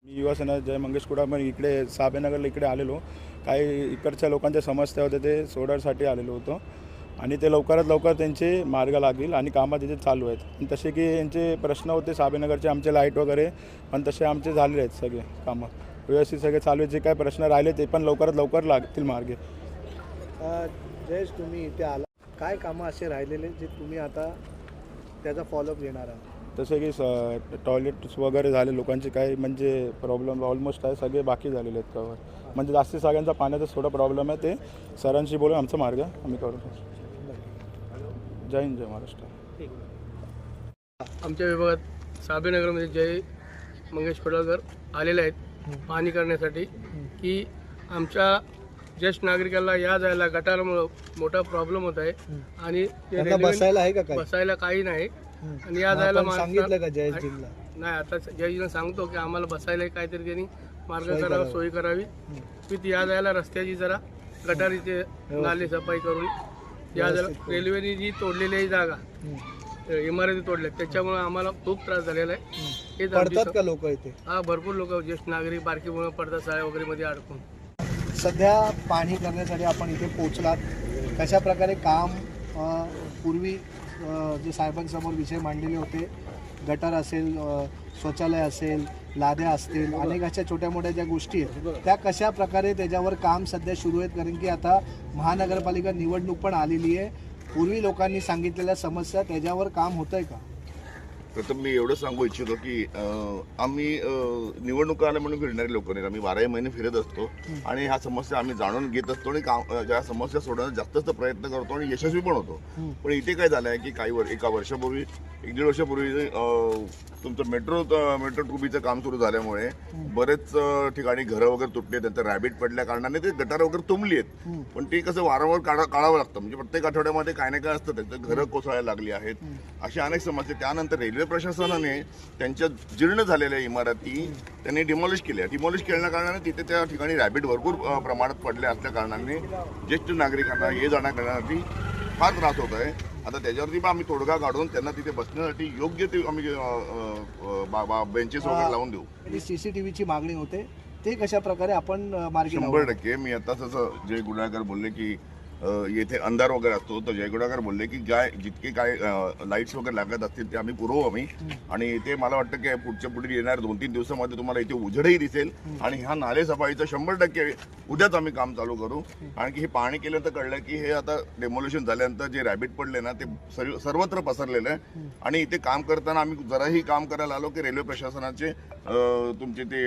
मी युवासेना जय मंगेश कुडाळ इकडे साबेनगरला इकडे आलेलो. काही इकडच्या लोकांच्या समस्या होत्या ते सोडवण्यासाठी आलेलो होतो आणि ते लवकरात लवकर त्यांचे मार्ग लागेल आणि कामं तिथे चालू आहेत. आणि तसे की यांचे प्रश्न होते साबेनगरचे आमचे लाईट वगैरे, पण तसे आमचे झालेले आहेत सगळे कामं व्यवस्थित सगळे चालू आहेत. जे काय प्रश्न राहिले ते पण लवकरात लवकर लागतील मार्गे. जयेश, तुम्ही इथे आला, काय कामं असे राहिलेले जे तुम्ही आता त्याचा फॉलोअप घेणार आहात? तसे की टॉयलेट्स वगैरे झाले लोकांचे काही म्हणजे प्रॉब्लेम ऑलमोस्ट आहे सगळे बाकी झालेले आहेत कवर. म्हणजे जास्ती सगळ्यांचा पाण्याचा थोडा प्रॉब्लेम आहे. ते सरांशी बोलून आमचा मार्ग आम्ही करू. जय हिंद, जय महाराष्ट्र. आमच्या विभागात साबेनगरमध्ये जय मंगेश कुडाळकर आलेले आहेत पाहणी करण्यासाठी की आमच्या ज्येष्ठ नागरिकांना या जायला गटारामुळं मोठा प्रॉब्लेम होत आहे आणि त्यांना बसायला आहे का काय? बसायला काही नाही आणि या जायला आपण सांगितलं का जयेशजींना? नाही, आता जयजींना सांगतो की आम्हाला बसायला काहीतरी त्यांनी मार्ग करावा, सोय करावी की ती या जायला रस्त्याची जरा गटारीचे नाले सफाई करून या जायला रेल्वेने जी तोडलेली आहे जागा, इमारती तोडल्या त्याच्यामुळे आम्हाला खूप त्रास झालेला आहे. हेच पडतात का लोक इथे? हा, भरपूर लोक ज्येष्ठ नागरिक बारकीमुळे पडतात शाळा वगैरे मध्ये अडकून. सध्या पाहणी करण्यासाठी आपण इथे पोहोचलात. कशा प्रकारे काम पूर्वी जे साहेबांसमोर विषय मांडलेले होते, गटार असेल, शौचालय असेल, लाद्या असतील, अनेक अशा छोट्या मोठ्या ज्या गोष्टी आहेत त्या कशा प्रकारे त्याच्यावर काम सध्या सुरू आहेत? कारण की आता महानगरपालिका निवडणूक पण आलेली आहे. पूर्वी लोकांनी सांगितलेल्या समस्या त्याच्यावर काम होत आहे का? प्रथम मी एवढं सांगू इच्छितो की आम्ही निवडणुका आल्या म्हणून फिरणारे लोक नाही. आम्ही 12 महिने फिरत असतो आणि ह्या समस्या आम्ही जाणून घेत असतो आणि ज्या समस्या सोडवण्याचा जास्त प्रयत्न करतो आणि यशस्वी पण होतो. पण इथे काय झालं आहे की एका वर्षापूर्वी, 1-1.5 वर्षापूर्वी तुमचं मेट्रो 2Bचं काम सुरू झाल्यामुळे बरेच ठिकाणी घरं वगैरे तुटले, त्यांचं रॅबिट पडल्या कारणाने ते गटार वगैरे तुंबली आहेत. पण ते कसं वारंवार काढावं लागतं. म्हणजे प्रत्येक आठवड्यामध्ये काय ना काय असतं, त्यांचं घरं कोसळायला लागली आहेत, अशा अनेक समस्या. त्यानंतर रेल्वे प्रशासनाने त्यांच्या जीर्ण झालेल्या इमारती त्यांनी डिमॉलिश केल्या. डिमॉलिश केल्या कारणाने तिथे त्या ठिकाणी रॅबिट भरपूर प्रमाणात पडले असल्या कारणाने ज्येष्ठ नागरिकांना ये जाण्या करण्यासाठी फार त्रास होत आहे. आता त्याच्यावरती पण आम्ही तोडगा काढून त्यांना तिथे बसण्यासाठी योग्य ते आम्ही बेंचेस वगैरे लावून देऊ. CCTVची मागणी होते, ते कशा प्रकारे आपण मार्गी लावू? 100%. मी आता जसं जय कुडाळकर बोलले की येथे अंधार वगैरे असतो, तर जय कुडाळकर बोलले की जितके काय लाईट्स वगैरे लागत असतील ते आम्ही पुरवू आणि ते मला वाटतं की पुढे येणार 2-3 दिवसामध्ये तुम्हाला इथे उजेडही दिसेल. आणि ह्या नाले सफाईचं 100% उद्याच आम्ही काम चालू करू. कारण की हे पाहणी केल्यानंतर कळलं की हे आता डेमोल्युशन झाल्यानंतर जे रॅबिट पडले ना ते सर्वत्र पसरलेलं आहे. आणि इथे काम करताना आम्ही जराही काम करायला आलो की रेल्वे प्रशासनाचे तुमचे ते